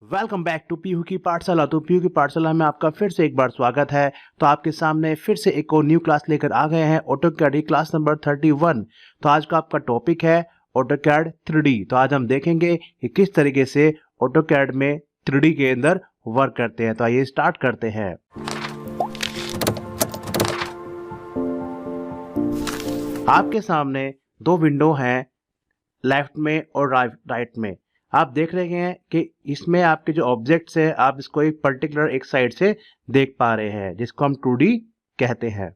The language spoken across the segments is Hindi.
वेलकम बैक टू पीयू की पाठशाला। तो पीयू की पाठशाला में आपका फिर से एक बार स्वागत है। तो आपके सामने फिर से एक और न्यू क्लास लेकर आ गए हैं, ऑटोकैड क्लास नंबर 31। तो आज का आपका टॉपिक है ऑटोकैड 3D। तो आज हम देखेंगे कि किस तरीके से ऑटोकैड में 3D के अंदर वर्क करते हैं। तो आइए स्टार्ट करते हैं। आपके सामने दो विंडो हैं, लेफ्ट में और राइट में। आप देख रहे हैं कि इसमें आपके जो ऑब्जेक्ट्स है आप इसको एक पर्टिकुलर एक साइड से देख पा रहे हैं, जिसको हम 2D कहते हैं।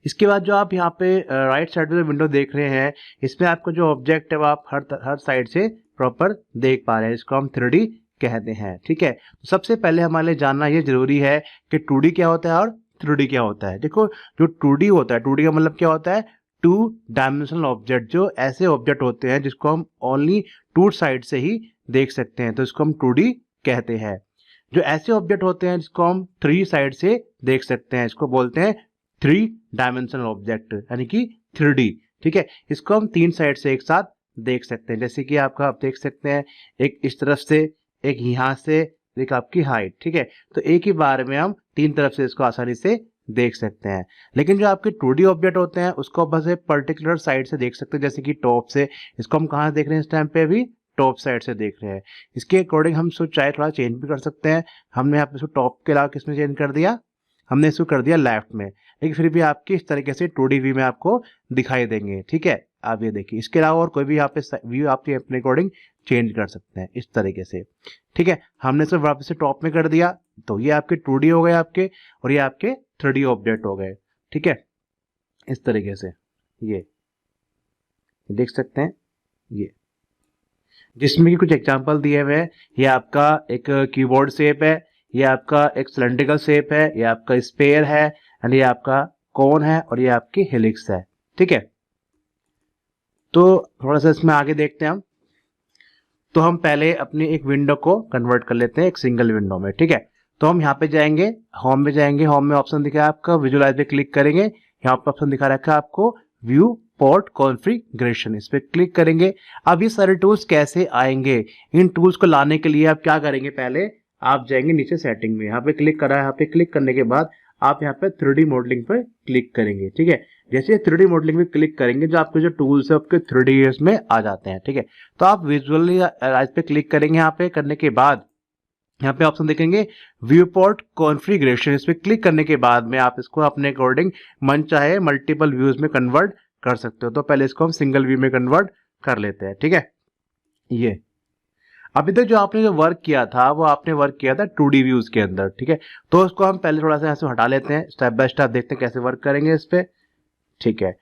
इसके बाद जो आप यहाँ पे राइट साइड में विंडो देख रहे हैं, इसमें आपको जो ऑब्जेक्ट है वो आप हर साइड से प्रॉपर देख पा रहे हैं, इसको हम 3D कहते हैं। ठीक है, तो सबसे पहले हमारे लिए जानना ये जरूरी है कि 2D क्या होता है और 3D क्या होता है। देखो, जो 2D होता है, 2D का मतलब क्या होता है, 2 डायमेंशनल ऑब्जेक्ट, जो ऐसे ऑब्जेक्ट होते हैं जिसको हम ओनली 2 साइड से ही देख सकते हैं, तो इसको हम 2D कहते हैं। जो ऐसे ऑब्जेक्ट होते हैं जिसको हम 3 साइड से देख सकते हैं, इसको बोलते हैं 3 डायमेंशनल ऑब्जेक्ट, यानी कि 3D। ठीक है, इसको हम 3 साइड से एक साथ देख सकते हैं, जैसे कि आप देख सकते हैं, एक इस तरफ से, एक यहाँ से, एक आपकी हाइट। ठीक है, तो एक ही बार में हम 3 तरफ से इसको आसानी से देख सकते हैं। लेकिन जो आपके 2D ऑब्जेक्ट होते हैं उसको बस एक पर्टिकुलर साइड से देख सकते हैं, जैसे कि टॉप से। इसको हम कहाँ देख रहे हैं इस टाइम पे, अभी टॉप साइड से देख रहे हैं। इसके अकॉर्डिंग हम इसको चाहे थोड़ा चेंज भी कर सकते हैं। हमने यहाँ पे इसको टॉप के अलावा किसमें चेंज कर दिया, हमने इसको कर दिया लेफ्ट में, लेकिन फिर भी आपकी इस तरीके से 2D व्यू में आपको दिखाई देंगे। ठीक है, आप ये देखिए, इसके अलावा और कोई भी यहाँ पे व्यू आपके अपने अकॉर्डिंग चेंज कर सकते हैं इस तरीके से। ठीक है, हमने इसे वापस से टॉप में कर दिया, तो ये आपके 2D हो गए आपके, और ये आपके 3D ऑब्जेक्ट हो गए। ठीक है, इस तरीके से ये देख सकते हैं, ये जिसमें कि कुछ एग्जांपल दिए हुए हैं। ये आपका एक कीबोर्ड शेप है, ये आपका एक सिलेंड्रिकल शेप है, ये आपका स्फेयर है, एंड ये आपका कोन है, और ये आपकी हेलिक्स है। ठीक है, तो थोड़ा सा इसमें आगे देखते हैं हम। तो हम पहले अपनी एक विंडो को कन्वर्ट कर लेते हैं एक सिंगल विंडो में। ठीक है, तो हम यहाँ पे जाएंगे, होम में जाएंगे, होम में ऑप्शन दिखा है आपका विजुअलाइज पे क्लिक करेंगे। यहाँ पे ऑप्शन दिखा रखा है आपको व्यू पोर्ट कॉन्फ़िगरेशन, इस पे क्लिक करेंगे। अब ये सारे टूल्स कैसे आएंगे, इन टूल्स को लाने के लिए आप क्या करेंगे, पहले आप जाएंगे नीचे सेटिंग में, यहाँ पे क्लिक करा है, यहाँ पे क्लिक करने के बाद आप यहाँ पे 3D मॉडलिंग पे क्लिक करेंगे। ठीक है, जैसे 3D मॉडलिंग पे क्लिक करेंगे, जो आपके जो टूल्स है आपके 3D में आ जाते हैं। ठीक है, तो आप विजुअलाइज पे क्लिक करेंगे, यहाँ पे करने के बाद यहाँ पे ऑप्शन देखेंगे व्यू पोर्ट कॉन्फ़िगरेशन, इस पे क्लिक करने के बाद में आप इसको अपने अकॉर्डिंग मन चाहे मल्टीपल व्यूज में कन्वर्ट कर सकते हो। तो पहले इसको हम सिंगल व्यू में कन्वर्ट कर लेते हैं। ठीक है, ये अभी तक जो आपने जो वर्क किया था वो आपने वर्क किया था 2D व्यूज के अंदर। ठीक है, तो उसको हम पहले थोड़ा सा ऐसे हटा लेते हैं, स्टेप बाय स्टेप देखते हैं कैसे वर्क करेंगे इस पे। ठीक है,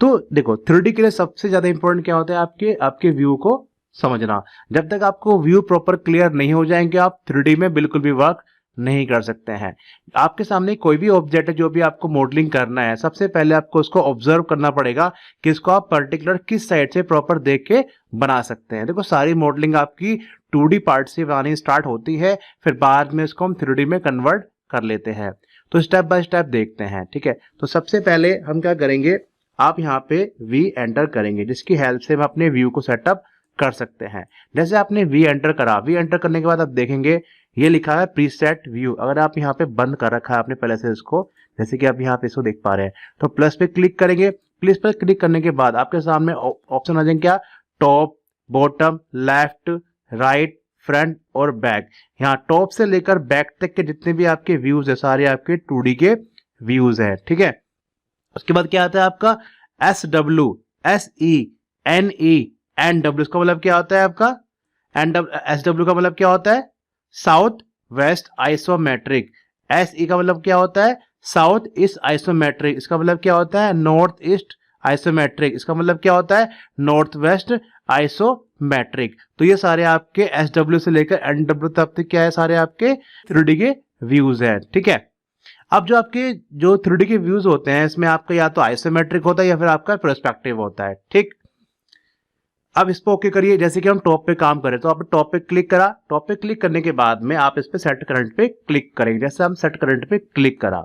तो देखो 3D के लिए सबसे ज्यादा इंपॉर्टेंट क्या होता है, आपके व्यू को समझना। जब तक आपको व्यू प्रॉपर क्लियर नहीं हो जाएंगे, आप 3D में बिल्कुल भी वर्क नहीं कर सकते हैं। आपके सामने कोई भी ऑब्जेक्ट है जो भी आपको मॉडलिंग करना है, सबसे पहले आपको उसको ऑब्जर्व करना पड़ेगा कि इसको आप पर्टिकुलर किस साइड से प्रॉपर देख के बना सकते हैं। देखो, सारी मॉडलिंग आपकी 2D पार्ट से बनानी स्टार्ट होती है, फिर बाद में इसको हम 3D में कन्वर्ट कर लेते हैं। तो स्टेप बाय स्टेप देखते हैं। ठीक है, तो सबसे पहले हम क्या करेंगे, आप यहाँ पे V एंटर करेंगे, जिसकी हेल्प से हम अपने व्यू को सेटअप कर सकते हैं। जैसे आपने V एंटर करा, V एंटर करने के बाद आप देखेंगे ये लिखा है प्रीसेट व्यू। अगर आप यहाँ पे बंद कर रखा है आपने पहले से इसको, जैसे कि आप यहाँ पे इसको देख पा रहे हैं, तो प्लस पे क्लिक करेंगे। प्लस पे क्लिक करने के बाद आपके सामने ऑप्शन आ जाएंगे क्या, top, bottom, left, right, front और बैक। यहाँ टॉप से लेकर बैक तक के जितने भी आपके व्यूज है सारे आपके 2D के व्यूज है। ठीक है, उसके बाद क्या आता है आपका SW, SENE एंड डब्ल्यू, इसका मतलब क्या होता है आपका SW का मतलब क्या होता है, साउथ वेस्ट आइसोमेट्रिक। SE का मतलब क्या होता है, साउथ ईस्ट आइसोमेट्रिक। इसका मतलब क्या होता है, नॉर्थ ईस्ट आइसोमेट्रिक। इसका मतलब क्या होता है, नॉर्थ वेस्ट आइसोमेट्रिक। तो ये सारे आपके SW से लेकर NW तक क्या है, सारे आपके 3D के व्यूज है। ठीक है, अब जो आपके जो 3D के व्यूज होते हैं, इसमें आपका या तो आइसोमेट्रिक होता है या फिर आपका पर्सपेक्टिव होता है। ठीक, अब इस पर ओके करिए। जैसे कि हम टॉप पे काम करें, तो आप टॉप पे क्लिक करा, टॉप पे क्लिक करने के बाद में आप इस पे सेट करंट पे क्लिक करेंगे। जैसे हम सेट करंट पे क्लिक करा,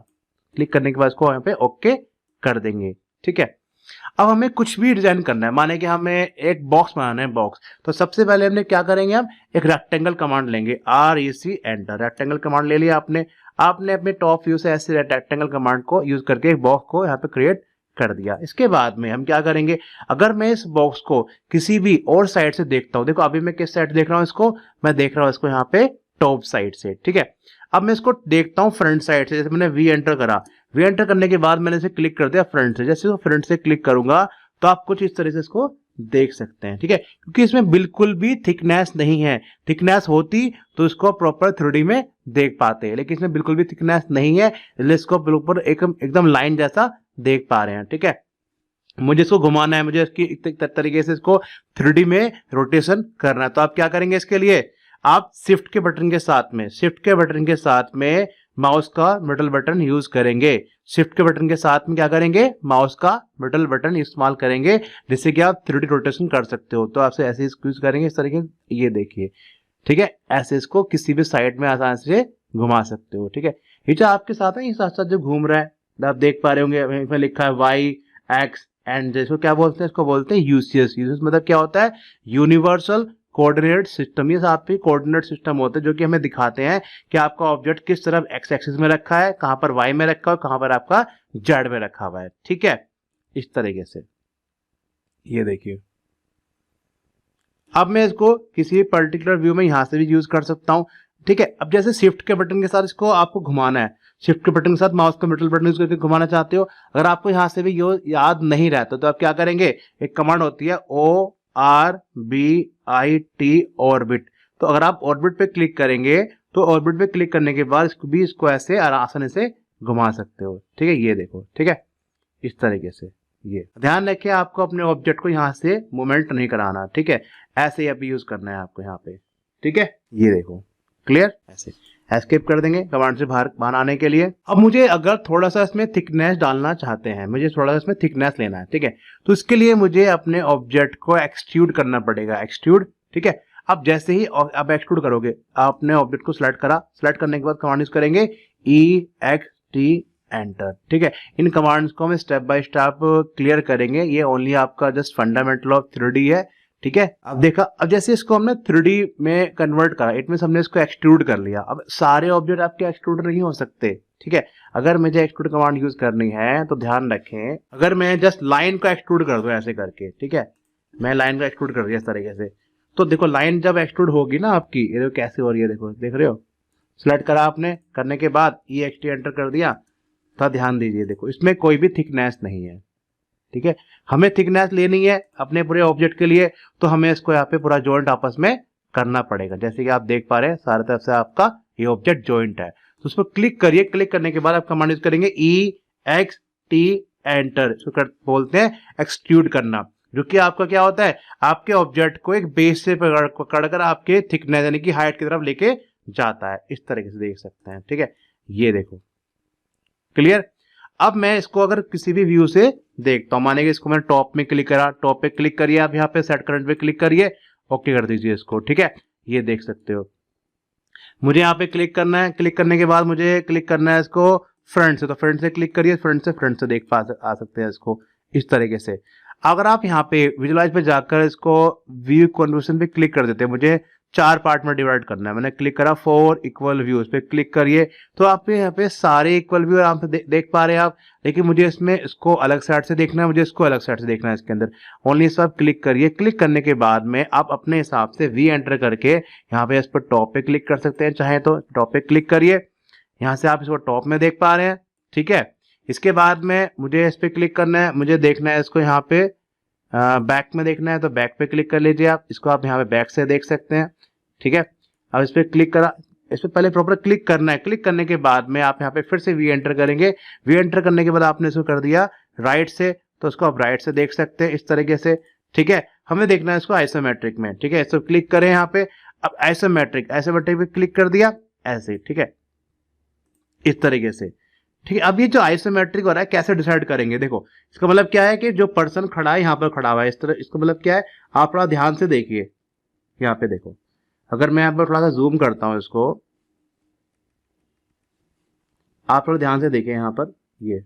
क्लिक करने के बाद इसको यहाँ पे ओके कर देंगे। ठीक है, अब हमें कुछ भी डिजाइन करना है, माने कि हमें एक बॉक्स बनाना है, बॉक्स। तो सबसे पहले हमने क्या करेंगे, हम एक रेक्टेंगल कमांड लेंगे, REC एंटर। रेक्टेंगल कमांड ले लिया आपने। आपने अपने टॉप व्यू से ऐसे रेक्टेंगल कमांड को यूज करके एक बॉक्स को यहाँ पे क्रिएट कर दिया। इसके बाद में हम क्या करेंगे, अगर मैं इस बॉक्स को किसी भी और साइड से देखता हूं, देखो अभी मैं किस साइड देख रहा हूं इसको, मैं देख रहा हूं इसको यहाँ पे टॉप साइड से, ठीक है। अब मैं इसको देखता हूं फ्रंट साइड से, जैसे मैंने वी एंटर करा, वी एंटर करने के बाद मैंने इसे क्लिक कर दिया फ्रंट से। जैसे फ्रंट से क्लिक करूंगा तो आप कुछ इस तरह से इसको देख सकते हैं, ठीक है, क्योंकि इसमें बिल्कुल भी थिकनेस नहीं है। थिकनेस होती तो इसको प्रॉपर 3D में देख पाते हैं, लेकिन इसमें बिल्कुल भी थिकनेस नहीं है, इसलिए इसको बिल्कुल एकदम लाइन जैसा देख पा रहे हैं, ठीक है। मुझे इसको घुमाना है, मुझे इसकी तरीके से इसको 3D में रोटेशन करना है। तो आप क्या करेंगे, इसके लिए आप शिफ्ट के बटन के साथ में माउस का मिडल बटन यूज करेंगे। शिफ्ट के बटन के साथ में क्या करेंगे, माउस का मिडल बटन इस्तेमाल करेंगे, जिससे कि आप 3D रोटेशन कर सकते हो। तो आपसे ऐसे यूज करेंगे इस तरीके, ये देखिए, ठीक है, ऐसे इसको किसी भी साइड में आसानी से घुमा सकते हो, ठीक है। ये जो आपके साथ है, ये साथ साथ जो घूम रहा है, आप देख पा रहे होंगे, इसमें लिखा है वाई एक्स एंड, जिसको क्या बोलते हैं, इसको बोलते हैं यूसीएस। यूसीएस मतलब क्या होता है, यूनिवर्सल कोऑर्डिनेट सिस्टम। ये आपके कोऑर्डिनेट सिस्टम होते हैं जो कि हमें दिखाते हैं कि आपका ऑब्जेक्ट किस तरफ एक्स एक्सिस में रखा है, कहां पर वाई में रखा है, कहां पर आपका जेड में रखा हुआ है, ठीक है, इस तरीके से। ये देखिए, अब मैं इसको किसी पर्टिकुलर व्यू में यहां से भी यूज कर सकता हूं, ठीक है। अब जैसे शिफ्ट के बटन के साथ इसको आपको घुमाना है, शिफ्ट के बटन के साथ माउस का मिडल बटन यूज करके घुमाना चाहते हो, अगर आपको यहां से भी याद नहीं रहता तो आप क्या करेंगे, एक कमांड होती है ORBIT, ऑर्बिट। तो अगर आप ऑर्बिट पे क्लिक करेंगे तो ऑर्बिट पे क्लिक करने के बाद इसको ऐसे आसानी से घुमा सकते हो, ठीक है। ये देखो, ठीक है, इस तरीके से। ये ध्यान रखें, आपको अपने ऑब्जेक्ट को यहां से मूवमेंट नहीं कराना, ठीक है, ऐसे ही अभी यूज करना है आपको यहाँ पे, ठीक है। ये देखो, क्लियर, ऐसे एस्केप कर देंगे कमांड से बाहर आने के लिए। अब मुझे अगर थोड़ा सा इसमें थिकनेस डालना चाहते हैं, मुझे थोड़ा सा इसमें थिकनेस लेना है, ठीक है, तो इसके लिए मुझे अपने ऑब्जेक्ट को एक्सट्रूड करना पड़ेगा, एक्सट्रूड, ठीक है। अब जैसे ही आप एक्सट्रूड करोगे, आपने ऑब्जेक्ट को सिलेक्ट करा, सिलेक्ट करने के बाद कमांड यूज करेंगे EXT एंटर, ठीक है। इन कमांड्स को हम स्टेप बाय स्टेप क्लियर करेंगे, ये ओनली आपका जस्ट फंडामेंटल ऑफ 3D है, ठीक है। अब देखा, अब जैसे इसको हमने 3D में कन्वर्ट करा, इट मींस हमने इसको एक्सट्रूड कर लिया। अब सारे ऑब्जेक्ट आपके एक्सट्रूड नहीं हो सकते, ठीक है। अगर मुझे एक्सट्रूड कमांड यूज करनी है तो ध्यान रखें, अगर मैं जस्ट लाइन को एक्सट्रूड कर दूं ऐसे करके, ठीक है, मैं लाइन को एक्सट्रूड कर दिया इस तरीके से, तो देखो लाइन जब एक्सट्रूड होगी ना आपकी, ये देखो कैसे हो रही है, देखो, देख रहे हो, सिलेक्ट करा आपने, करने के बाद EXT एंटर कर दिया, तो ध्यान दीजिए, देखो इसमें कोई भी थिकनेस नहीं है, ठीक है। हमें थिकनेस लेनी है अपने पूरे ऑब्जेक्ट के लिए, तो हमें इसको यहाँ पे पूरा जॉइंट आपस में करना पड़ेगा। जैसे कि आप देख पा रहे हैं, सारे तरफ से आपका ये ऑब्जेक्ट जॉइंट है, तो उस पर क्लिक करिए। क्लिक करने के बाद आप कमांड यूज करेंगे EXT एंटर, इसको बोलते हैं एक्सट्रूड करना, जो कि आपका क्या होता है, आपके ऑब्जेक्ट को एक बेस से पकड़कर आपके थिकनेस यानी कि हाइट की तरफ लेके जाता है, इस तरीके से देख सकते हैं, ठीक है। ये देखो, क्लियर। अब मैं इसको अगर किसी भी व्यू से देखता हूं, माने कि इसको मैंने टॉप में क्लिक करा, टॉप पे क्लिक करिए, आप यहाँ पे सेट करंट पे क्लिक करिए, ओके कर दीजिए इसको, ठीक है। ये देख सकते हो, मुझे यहाँ पे क्लिक करना है, क्लिक करने के बाद मुझे क्लिक करना है इसको फ्रंट से, तो फ्रंट से क्लिक करिए, फ्रंट से देख आ सकते हैं इसको इस तरीके से। अगर आप यहाँ पे विजुलाइज पे जाकर इसको व्यू कन्वर्जन पे क्लिक कर देते हैं, मुझे 4 पार्ट में डिवाइड करना है, मैंने क्लिक करा 4 इक्वल व्यूज पे क्लिक करिए, तो आप यहाँ पे सारे इक्वल व्यू आराम से देख पा रहे हैं आप। लेकिन मुझे इसमें इसको अलग साइड से देखना है, मुझे इसको अलग साइड से देखना है, इसके अंदर ओनली इस पर क्लिक करिए। क्लिक करने के बाद में आप अपने हिसाब से वी एंटर करके यहाँ पे इस पर टॉप पे क्लिक कर सकते हैं, चाहे तो टॉप पे क्लिक करिए, यहाँ से आप इसको टॉप में देख पा रहे हैं, ठीक है। इसके बाद में मुझे इस पे क्लिक करना है, मुझे देखना है इसको यहाँ पे बैक में देखना है, तो बैक पे क्लिक कर लीजिए आप, इसको आप यहाँ पे बैक से देख सकते हैं, ठीक है। अब इस पे क्लिक करा, इस पे पहले प्रॉपर क्लिक करना है, क्लिक करने के बाद में आप यहाँ पे फिर से वी एंटर करेंगे, वी एंटर करने के बाद आपने इसको कर दिया राइट से, तो इसको आप राइट से देख सकते हैं इस तरीके से, ठीक है। हमें देखना है इसको आइसोमेट्रिक में, ठीक है, इसको क्लिक करें यहाँ पे, अब आइसोमेट्रिक पे क्लिक कर दिया ऐसे, ठीक है, इस तरीके से, ठीक है। अब ये जो आइसोमेट्रिक हो रहा है कैसे डिसाइड करेंगे, देखो इसका मतलब क्या है कि जो पर्सन खड़ा है यहाँ पर खड़ा हुआ है इस तरह, इसका मतलब क्या है, आप थोड़ा ध्यान से देखिए, यहाँ पे देखो, अगर मैं यहाँ पर थोड़ा सा जूम करता हूं इसको, आप थोड़ा ध्यान से देखिए, यहाँ पर ये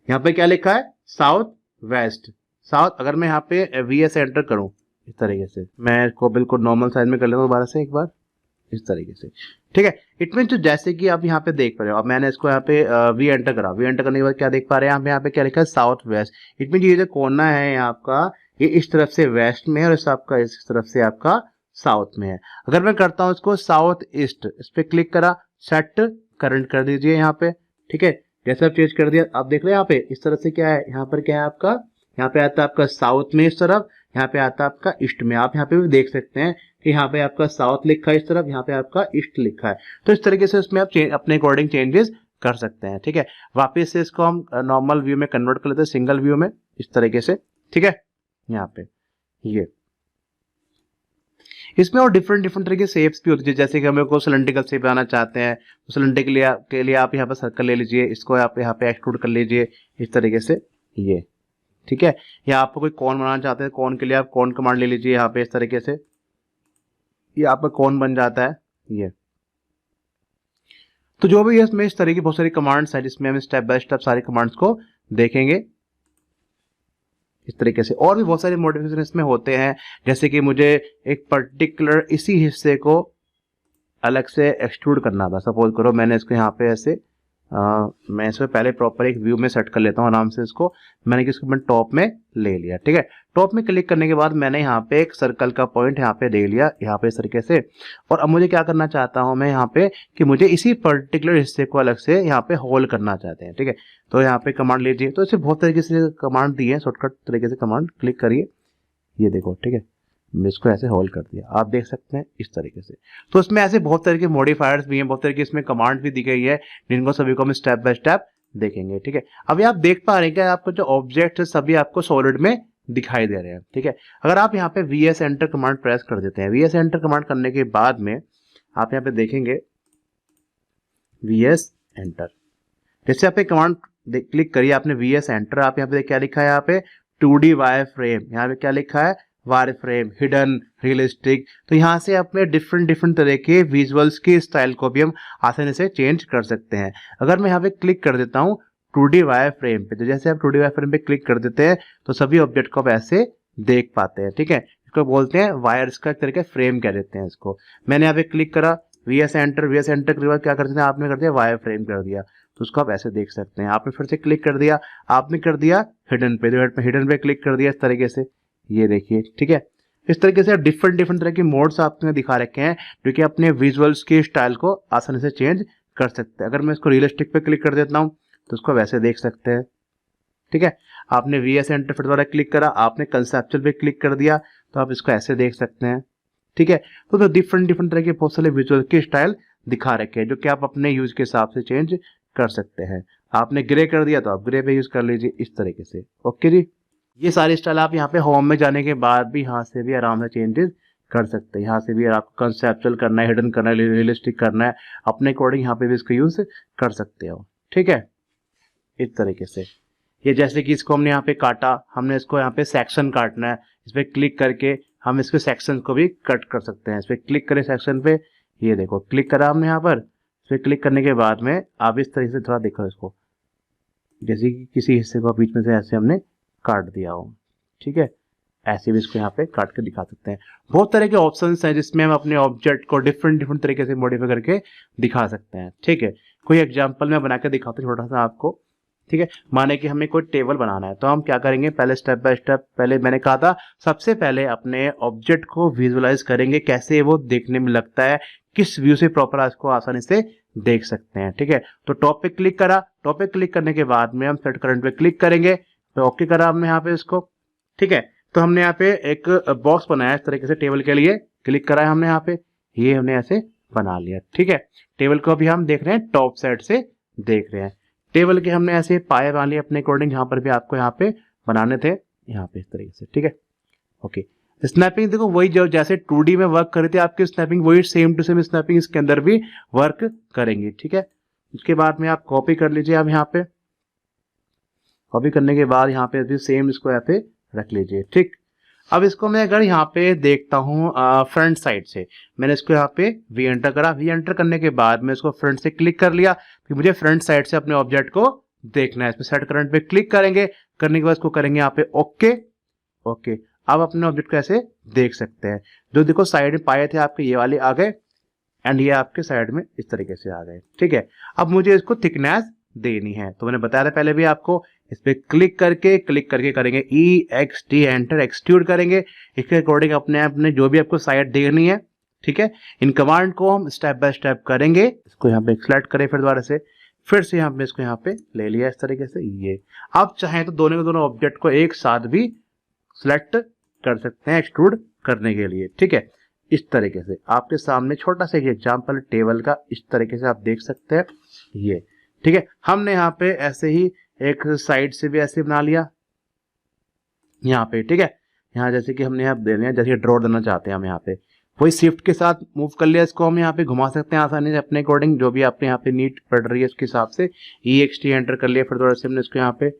यहाँ पे क्या लिखा है, साउथ वेस्ट, साउथ। अगर मैं यहाँ पे वी एस एंटर करूँ इस तरीके से, मैं इसको बिल्कुल नॉर्मल साइज में कर लेता हूँ दोबारा से एक बार इस तरीके से, ठीक है। इट मीन जो जैसे कि आप यहाँ पे देख पा रहे हो, अब मैंने इसको यहाँ पे वी एंटर करा, वी एंटर करने के बाद क्या देख पा रहे हैं यहाँ पे क्या लिखा है, साउथ वेस्ट। इट मीन ये जो कोना है यहाँ आपका, ये इस तरफ से वेस्ट में है और इस आपका इस तरफ से आपका साउथ में है। अगर मैं करता हूँ इसको साउथ ईस्ट, इस पे क्लिक करा, सेट करंट कर दीजिए यहाँ पे, ठीक है। जैसे आप चेंज कर दिया, आप देख रहे हैं यहाँ पे इस तरफ से क्या है, यहाँ पर क्या है आपका, यहाँ पे आता है आपका साउथ में इस तरफ, यहाँ पे आता है आपका ईस्ट में। आप यहाँ पे भी देख सकते हैं कि यहाँ पे आपका साउथ लिखा है इस तरफ, यहाँ पे आपका ईस्ट लिखा है। तो इस तरीके से उसमें आप अपने अकॉर्डिंग चेंजेस कर सकते हैं, ठीक है। वापस से इसको हम नॉर्मल व्यू में कन्वर्ट कर लेते हैं, सिंगल व्यू में इस तरीके से, ठीक है। यहाँ पे ये इसमें और डिफरेंट डिफरेंट तरह के शेप्स भी होती है, जैसे कि हमें को सिलेंड्रिकल शेप बनाना चाहते हैं तो सिलेंड्रिकल के लिए आप यहाँ पे सर्कल ले लीजिए, इसको आप यहाँ पे एक्सट्रूड कर लीजिए इस तरीके से, ये ठीक है। या आपको कोई कॉन बनाना चाहते हैं, कॉन के लिए आप कॉन कमांड ले लीजिए यहाँ पे इस तरीके से, ये आप कॉन बन जाता है ये। तो जो भी इसमें इस तरह की बहुत सारी कमांड्स है जिसमें हम स्टेप बाय स्टेप सारी कमांड्स को देखेंगे इस तरीके से। और भी बहुत सारे मॉडिफिकेशन इसमें होते हैं, जैसे कि मुझे एक पर्टिकुलर इसी हिस्से को अलग से एक्सट्रूड करना था। सपोज करो मैंने इसको यहाँ पे ऐसे मैं इसमें पहले प्रॉपर एक व्यू में सेट कर लेता हूँ आराम से इसको। मैंने किसको मैं टॉप में ले लिया, ठीक है। टॉप में क्लिक करने के बाद मैंने यहाँ पे एक सर्कल का पॉइंट यहाँ पे दे लिया, यहाँ पे इस तरीके से। और अब मुझे क्या करना चाहता हूँ मैं यहाँ पे कि मुझे इसी पर्टिकुलर हिस्से को अलग से यहाँ पे होल्ड करना चाहते हैं, ठीक है। तो यहाँ पे कमांड लीजिए, तो इसे बहुत तरीके से कमांड दी है, शॉर्टकट तरीके से कमांड क्लिक करिए, ये देखो, ठीक है। मैं इसको ऐसे होल्ड कर दिया, आप देख सकते हैं इस तरीके से। तो इसमें ऐसे बहुत तरह के मॉडिफायर्स भी हैं, बहुत तरह की इसमें कमांड भी दी गई है, जिनको सभी को हम स्टेप बाय स्टेप देखेंगे, ठीक है। अभी आप देख पा रहे हैं कि आपको जो ऑब्जेक्ट है सभी आपको सॉलिड में दिखाई दे रहे हैं, ठीक है। अगर आप यहाँ पे V S enter command press कर देते हैं, वी एस एंटर कमांड करने के बाद में आप यहाँ पे देखेंगे वी एस एंटर, जैसे आप कमांड क्लिक करिए, आपने वी एस एंटर, आप यहाँ पे क्या लिखा है, यहाँ पे 2D वायर फ्रेम, यहाँ पे क्या लिखा है, वायर फ्रेम, हिडन, रियलिस्टिक। तो यहाँ से अपने डिफरेंट तरह के विजुअल्स के स्टाइल को भी हम आसानी से चेंज कर सकते हैं। अगर मैं यहाँ पे क्लिक कर देता हूँ 2D वायर फ्रेम पे, तो जैसे आप 2D वायर फ्रेम पे क्लिक कर देते हैं तो सभी ऑब्जेक्ट को आप ऐसे देख पाते हैं, ठीक है। इसको बोलते हैं वायर्स का तरीका, फ्रेम कह देते हैं इसको। मैंने यहाँ पे क्लिक करा, V S enter, V S enter के बाद क्या कर देते हैं, आपने कर दिया वायर फ्रेम कर दिया, तो उसको आप ऐसे देख सकते हैं। आपने फिर से क्लिक कर दिया, आपने कर दिया हिडन पे, तो हिडन पे क्लिक कर दिया इस तरीके से, ये देखिए, ठीक है। इस तरीके से डिफरेंट तरह के मोड्स आपने दिखा रखे हैं जो कि अपने विजुअल्स के स्टाइल को आसानी से चेंज कर सकते हैं। अगर मैं इसको रियलिस्टिक पे क्लिक कर देता हूँ तो उसको वैसे देख सकते हैं, ठीक है। आपने वी एस एंटर फिर दोबारा क्लिक करा, आपने कंसेप्चुअल पे क्लिक कर दिया तो आप इसको ऐसे देख सकते हैं, ठीक है। तो डिफरेंट तरह के बहुत सारे विजुअल के स्टाइल दिखा रखे हैं जो कि आप अपने यूज के हिसाब से चेंज कर सकते हैं। आपने ग्रे कर दिया तो आप ग्रे पे यूज कर लीजिए इस तरीके से, ओके जी। ये सारे स्टाइल आप यहाँ पे होम में जाने के बाद भी यहाँ से भी आराम से चेंजेस कर सकते हैं। यहाँ से भी आपको कंसेप्चुअल करना है, हिडन करना है, रियलिस्टिक करना है, अपने अकॉर्डिंग यहाँ पे भी इसको यूज कर सकते हो, ठीक है, इस तरीके से। ये जैसे कि इसको हमने यहाँ पे काटा, हमने इसको यहाँ पे सेक्शन काटना है, इस पर क्लिक करके हम इसके सेक्शन को भी कट कर सकते हैं। इस पर क्लिक करें सेक्शन पे, ये देखो क्लिक करा हमने यहाँ पर, इस पर क्लिक करने के बाद में आप इस तरीके से थोड़ा देखो इसको, जैसे कि किसी हिस्से को बीच में से ऐसे हमने काट दिया हो, ठीक है। ऐसे भी इसको यहाँ पे काट के दिखा सकते हैं। बहुत तरह के ऑप्शंस हैं जिसमें हम अपने ऑब्जेक्ट को डिफरेंट तरीके से मॉडिफाई करके दिखा सकते हैं, ठीक है। कोई एग्जांपल मैं बना के दिखाता हूँ छोटा सा आपको, ठीक है। माने कि हमें कोई टेबल बनाना है तो हम क्या करेंगे, पहले स्टेप बाय स्टेप, पहले मैंने कहा था सबसे पहले अपने ऑब्जेक्ट को विजुअलाइज करेंगे, कैसे वो देखने में लगता है, किस व्यू से प्रॉपर इसको आसानी से देख सकते हैं, ठीक है। तो टॉप पे क्लिक करा, टॉप पे क्लिक करने के बाद में हम सेट करंट पे क्लिक करेंगे, तो ओके करा हमने यहाँ पे इसको, ठीक है। तो हमने यहाँ पे एक बॉक्स बनाया इस तरीके से टेबल के लिए, क्लिक करा है हमने यहाँ पे, ये हमने ऐसे बना लिया, ठीक है। टेबल को अभी हम देख रहे हैं टॉप साइड से देख रहे हैं। टेबल के हमने ऐसे पाए बना लिए अपने अकॉर्डिंग, यहाँ पर भी आपको यहाँ पे बनाने थे, यहाँ पे इस तरीके से, ठीक है, ओके। स्नैपिंग देखो वही जो जैसे 2D में वर्क कर रही थी आपकी स्नैपिंग, वही सेम टू सेम स्नैपिंग इसके अंदर भी वर्क करेंगी, ठीक है। उसके बाद में आप कॉपी कर लीजिए, अब यहाँ पे कॉपी करने के बाद यहाँ पे भी सेम इसको यहाँ पे रख लीजिए, ठीक। अब इसको मैं अगर यहाँ पे देखता हूँ फ्रंट साइड से, मैंने इसको यहाँ पे वी एंटर करा, वी एंटर करने के बाद मैं इसको फ्रंट से क्लिक कर लिया कि मुझे फ्रंट साइड से अपने ऑब्जेक्ट को देखना है। इसमें सेट करंट पे क्लिक करेंगे, करने के बाद इसको करेंगे यहाँ पे ओके। ओके, अब अपने ऑब्जेक्ट को ऐसे देख सकते हैं। जो देखो साइड में पाए थे आपके ये वाले आ गए एंड ये आपके साइड में इस तरीके से आ गए। ठीक है, अब मुझे इसको थिकनेस देनी है, तो मैंने बताया था पहले भी आपको, इस पे क्लिक करके करेंगे EXT एंटर, एक्सट्रूड करेंगे। इसके अकॉर्डिंग अपने अपने जो भी आपको साइड देखनी है। ठीक है, इन कमांड को हम स्टेप बाय स्टेप करेंगे। इसको यहाँ पे सेलेक्ट करें, फिर दोबारा से फिर से यहाँ पे इसको यहाँ पे ले लिया इस तरीके से। ये आप चाहें तो दोनों के दोनों ऑब्जेक्ट को एक साथ भी सिलेक्ट कर सकते हैं एक्सट्रूड करने के लिए। ठीक है, इस तरीके से आपके सामने छोटा सा एक एग्जांपल टेबल का इस तरीके से आप देख सकते हैं ये। ठीक है, हमने यहाँ पे ऐसे ही एक साइड से भी ऐसे बना लिया यहाँ पे। ठीक है, यहाँ जैसे कि हमने यहाँ दे लिया, जैसे ड्रॉ देना चाहते हैं हम यहाँ पे, वही शिफ्ट के साथ मूव कर लिया। इसको हम यहाँ पे घुमा सकते हैं आसानी से अपने अकॉर्डिंग, जो भी आपने यहाँ पे नीड पड़ रही है उसके हिसाब से। EXT एंटर कर लिया, फिर थोड़ा से हमने इसको यहाँ पे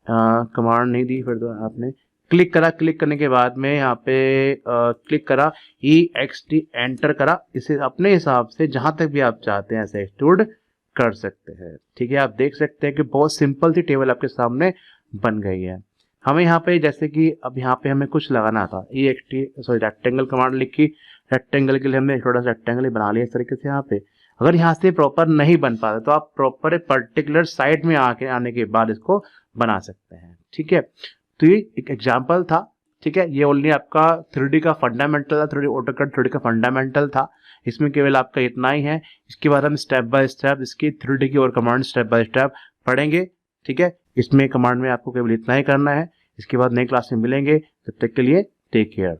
कमांड नहीं दी, फिर आपने क्लिक करा, क्लिक करने के बाद में यहाँ पे क्लिक करा, EXT एंटर करा। इसे अपने हिसाब से जहां तक भी आप चाहते हैं ऐसे एक्सट्रूड कर सकते हैं। ठीक है, आप देख सकते हैं कि बहुत सिंपल सी टेबल आपके सामने बन गई है। हमें यहाँ पे जैसे कि अब यहाँ पे हमें कुछ लगाना था, रेक्टेंगल कमांड लिखी, रेक्टेंगल के लिए हमने थोड़ा सा रेक्टेंगल बना लिया इस तरीके से। यहाँ पे अगर यहाँ से प्रॉपर नहीं बन पाता तो आप प्रॉपर पर्टिकुलर साइड में आने के बाद इसको बना सकते हैं। ठीक है, तो ये एक एग्जाम्पल था। ठीक है, ये ओनली आपका 3D का फंडामेंटल था, 3D AutoCAD 3D का फंडामेंटल था। इसमें केवल आपका इतना ही है। इसके बाद हम स्टेप बाय स्टेप इसकी 3D की और कमांड स्टेप बाय स्टेप पढ़ेंगे। ठीक है, इसमें कमांड में आपको केवल इतना ही करना है। इसके बाद नई क्लास में मिलेंगे, तब तक के लिए टेक केयर।